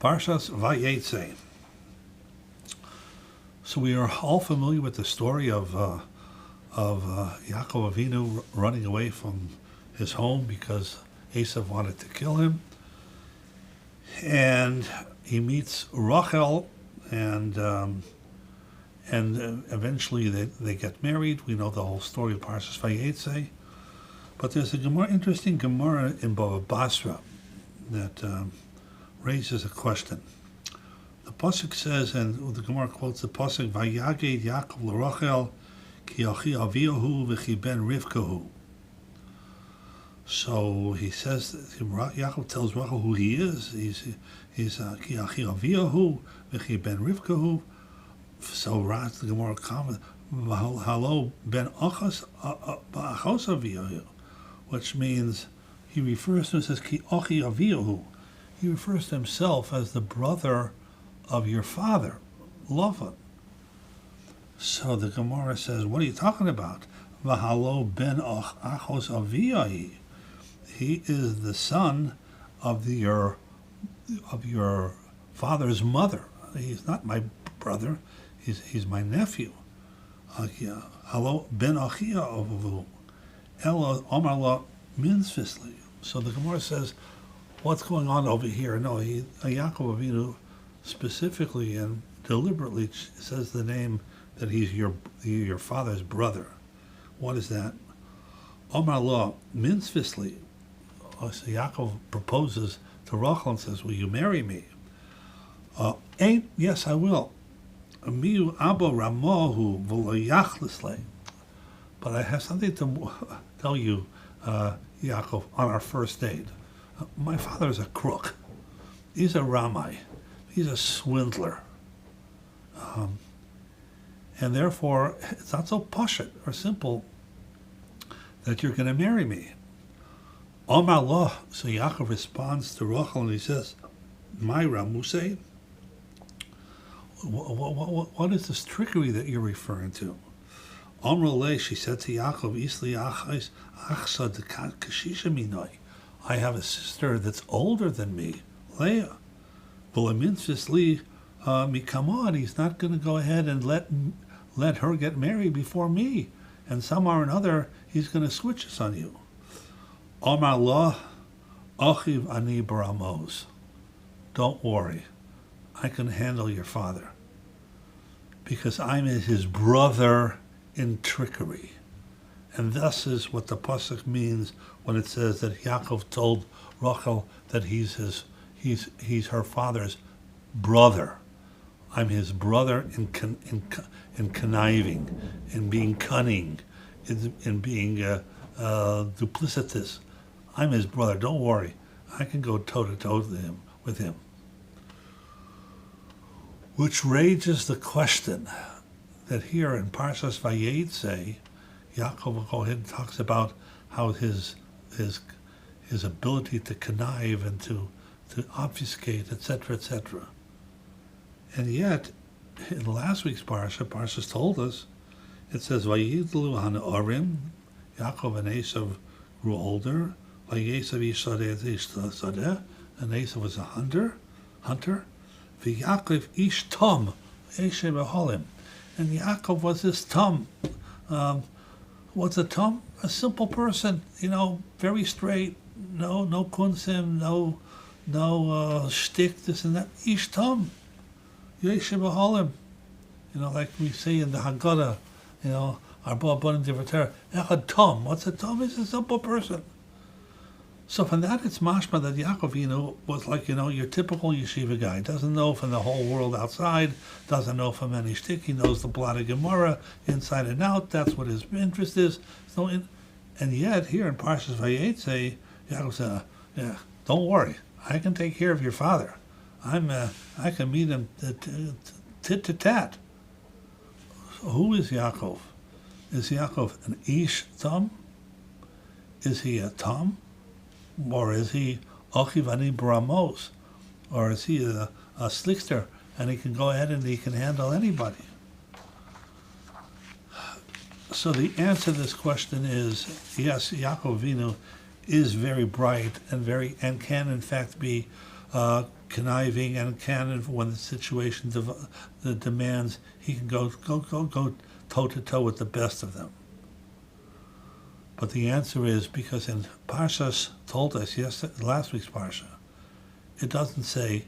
Parshas Vayetzei. So we are all familiar with the story of Yaakov Avinu running away from his home because Esav wanted to kill him, and he meets Rachel, and eventually they get married. We know the whole story of Parshas Vayetzei, but there's a interesting Gemara in Bava Basra that raises a question. The pasuk says, and the Gemara quotes the pasuk, "Vayaged Yaakov l'Rachel ki achi aviyahu v'chi ben Rivkahu." So he says, Yaakov tells Rachel who he is. He's ki achi aviyahu v'chi ben Rivkahu. So the Gemara comments, "Halo ben achos aviyahu," which means he refers to him as ki achi aviyahu. He refers to himself as the brother of your father, Lavan. So the Gemara says, what are you talking about? V'halo ben achos aviyahi. He is the son of your father's mother. He's not my brother. He's my nephew. Halo ben achia avu. Elo omar la minsvisli. So the Gemara says, what's going on over here? No, Yaakov Avinu specifically and deliberately says the name that he's your father's brother. What is that? Omar la minsvisli. So Yaakov proposes to Rachel and says, will you marry me? Yes, I will. Miu abo ramohu v'lo. But I have something to tell you, Yaakov, on our first date. My father's a crook. He's a Ramai. He's a swindler. And therefore, it's not so pashut or simple that you're going to marry me. Omar lo. So Yaakov responds to Rachel and he says, my Ramuse, what is this trickery that you're referring to? Omar le, she said to Yaakov, Isli achais achsa dekat kashisha minoi. I have a sister that's older than me, Leah. V'lemintzis mikamon. He's not going to go ahead and let her get married before me. And somehow or another, he's going to switch us on you. Omar lo, achiv ani baramos. Don't worry, I can handle your father, because I'm his brother in trickery. And thus is what the pasuk means when it says that Yaakov told Rachel that he's her father's brother. I'm his brother in conniving, in being cunning, in being duplicitous. I'm his brother. Don't worry, I can go toe to toe with him. Which raises the question that here in Parshas Vayetzei, Yaakov will go ahead and talks about how his ability to connive and to obfuscate, etc., etc. And yet, in last week's Parshas told us, it says, Vayidlu ha'ne'orim, Yaakov and Esav grew older, Vayesav Yissocher, and Esav was a hunter, V'Yaakov ish tom, Eshe b'holim, and Yaakov was this tom. What's a tom? A simple person, very straight, no kunsim, no shtick, this and that. Ish tom, Yeshe b'holim. Like we say in the Haggadah, Arba Banim Divrei Echad tom. What's a tom? He's a simple person. So from that, it's mashma that Yaakov, was like, your typical yeshiva guy. Doesn't know from the whole world outside, doesn't know from any shtick. He knows the blot of Gemara inside and out. That's what his interest is. And yet, here in Parshas Vayetzei, Yaakov said, yeah, don't worry. I can take care of your father. I can meet him tit to tat. So who is Yaakov? Is Yaakov an ish tam? Is he a tam? Or is he achiv ani baramos? Or is he a slickster and he can go ahead and he can handle anybody? So the answer to this question is yes, Yaakov Avinu is very bright and can in fact be conniving and can, when the situation demands, he can go toe to toe with the best of them. But the answer is because in Parshas told us last week's Parsha, it doesn't say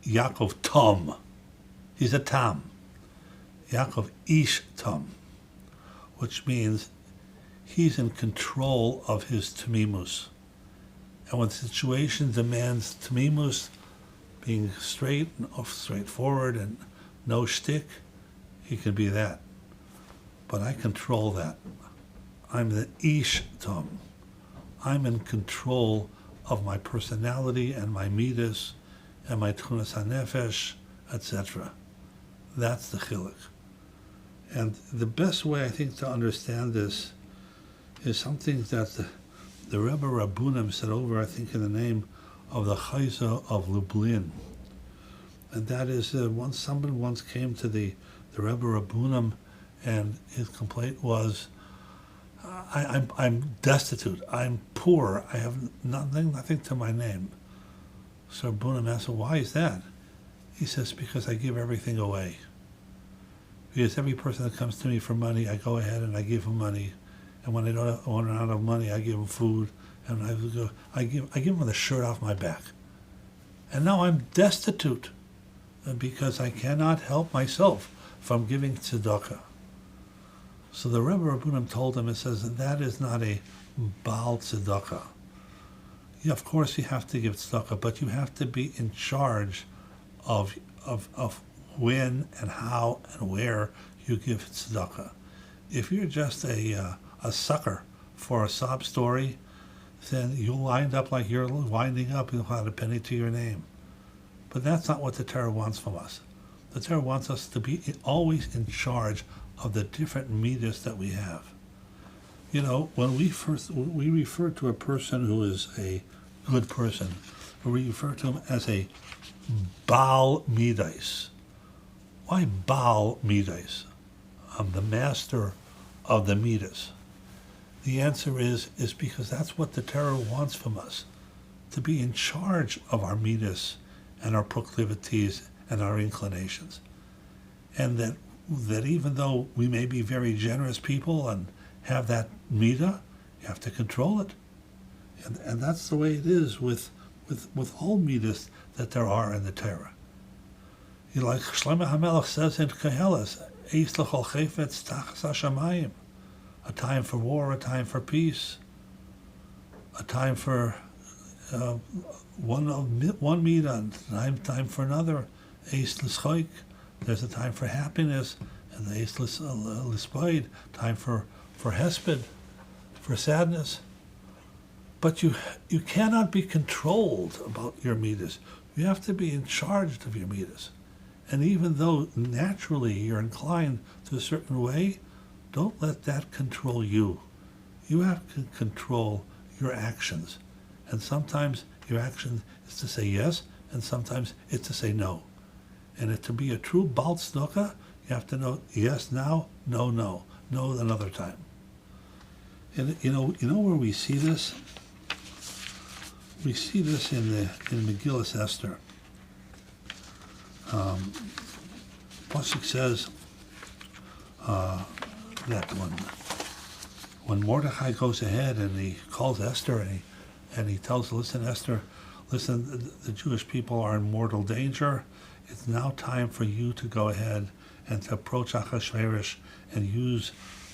Yaakov Tom. He's a Tam. Yaakov Ish Tom, which means he's in control of his Tamimus. And when the situation demands Tamimus, being straight and straightforward and no shtick, he can be that. But I control that. I'm the Ish Tom. I'm in control of my personality and my midas and my tchunas hanefesh, etc. That's the chiluk. And the best way, I think, to understand this is something that the Rebbe Rabbunim said over, I think, in the name of the Chayza of Lublin. And that is, someone once came to the Rebbe Rabbunim, and his complaint was, I'm destitute, I'm poor, I have nothing to my name. So Rabbunim asked, why is that? He says, because I give everything away. Because every person that comes to me for money, I go ahead and I give him money. And when I don't run out of money, I give him food. And I give him the shirt off my back. And now I'm destitute because I cannot help myself from giving tzedakah. So the Rebbe Rabbunim told him, it says, that is not a Baal tzedakah. Yeah, of course you have to give tzedakah, but you have to be in charge of when and how and where you give tzedakah. If you're just a sucker for a sob story, then you'll wind up like you're winding up without a penny to your name. But that's not what the Torah wants from us. The Torah wants us to be always in charge of the different midas that we have. You know, when we refer to a person who is a good person, we refer to him as a Baal Midas. Why Baal Midas? I'm the master of the Midas. The answer is because that's what the Torah wants from us, to be in charge of our midas and our proclivities and our inclinations. And that even though we may be very generous people and have that midah, you have to control it. And that's the way it is with all midas that there are in the Torah. You know, like Shlomo HaMelech says in Koheles, Eis l'chol chayfetz tachas hashamayim. A time for war, a time for peace, a time for one midah, time for another. Eis l'schoik. There's a time for happiness, and the eis l'spoid, time for hesped, for sadness. But you cannot be controlled about your midas. You have to be in charge of your midas. And even though naturally you're inclined to a certain way, don't let that control you. You have to control your actions. And sometimes your action is to say yes, and sometimes it's to say no. And to be a true Baal Tzedakah, you have to know yes now, no, another time. And you know where we see this? We see this in Megillas Esther. Pasuk says that when Mordechai goes ahead and he calls Esther and he tells, listen, Esther, listen, the Jewish people are in mortal danger. It's now time for you to go ahead and to approach Achashverosh and use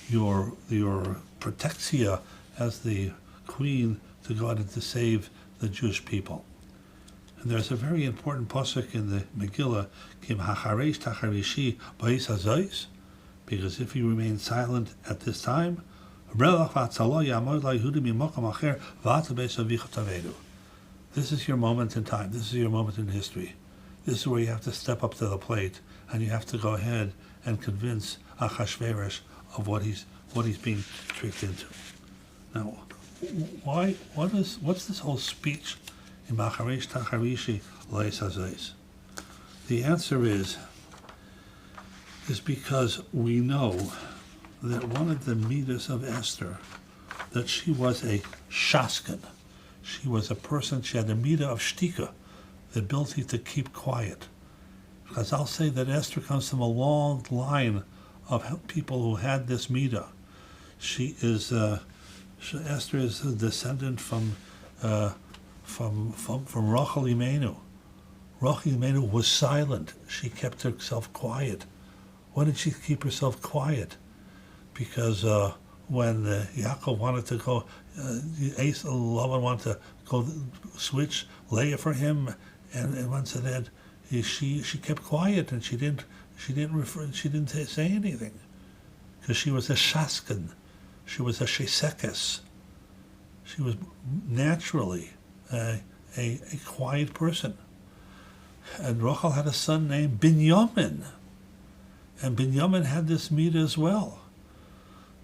your protexia as the queen to go out and to save the Jewish people. And there's a very important pasuk in the Megillah, Kim hacharesh tacharishi ba'is hazayis, because if you remain silent at this time, this is your moment in time. This is your moment in history. This is where you have to step up to the plate and you have to go ahead and convince Achashverosh of what he's being tricked into. Now, what's this whole speech in Macharesh Tacharishi Leis Hazais? The answer is because we know that one of the midas of Esther, that she was a shaskan. She was a person, she had the midah of shtika, the ability to keep quiet. Because I'll say that Esther comes from a long line of people who had this midah. Esther is a descendant from Rachel Imenu. Rachel Imenu was silent. She kept herself quiet. Why did she keep herself quiet? Because when Yaakov wanted to go, Lavan wanted to go switch Leah for him, and once that, she kept quiet and she didn't say anything, because she was a shaskan, she was a shesekes, she was naturally a quiet person. And Rachel had a son named Binyamin, and Binyamin had this midah as well,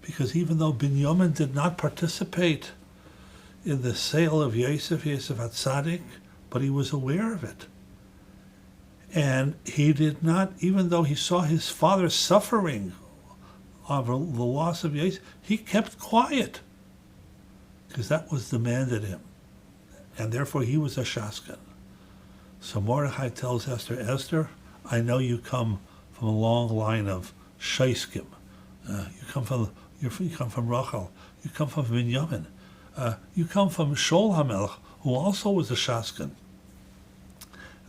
because even though Binyamin did not participate in the sale of Yosef HaTzadik, but he was aware of it. And he did not, even though he saw his father suffering over the loss of Yosef, he kept quiet, because that was demanded him. And therefore he was a shaskan. So Mordechai tells Esther, Esther, I know you come from a long line of shaiskim. You come from Rachel. You come from Binyamin. You come from Shaul HaMelech, who also was a shaskan.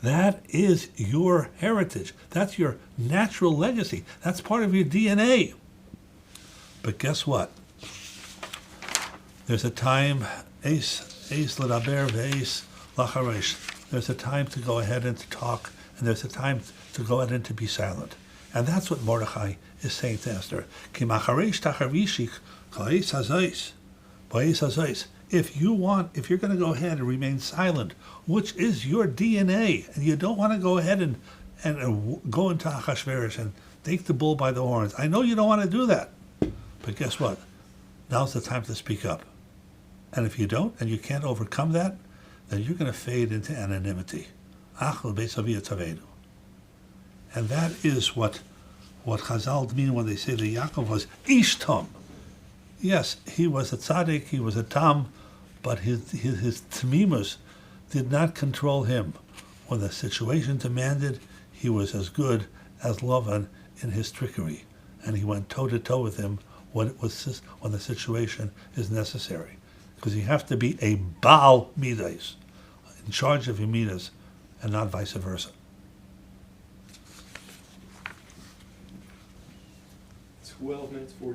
That is your heritage. That's your natural legacy. That's part of your DNA. But guess what? There's a time, eis l'daber ve'eis lacharesh. There's a time to go ahead and to talk, and there's a time to go ahead and to be silent. And that's what Mordechai is saying to Esther. Ki macharesh tacharishich ka'eis hazais, ba'eis hazais. If you're going to go ahead and remain silent, which is your DNA, and you don't want to go ahead and go into Achashverosh and take the bull by the horns. I know you don't want to do that, but guess what? Now's the time to speak up. And if you don't, and you can't overcome that, then you're going to fade into anonymity. And that is what Chazal mean when they say that Yaakov was ish tom. Yes, he was a tzaddik, he was a tam, but his tmimus did not control him. When the situation demanded, he was as good as Lavan in his trickery, and he went toe-to-toe with him when the situation is necessary. Because you have to be a Baal Midas, in charge of your Midas, and not vice versa. 12 minutes, 40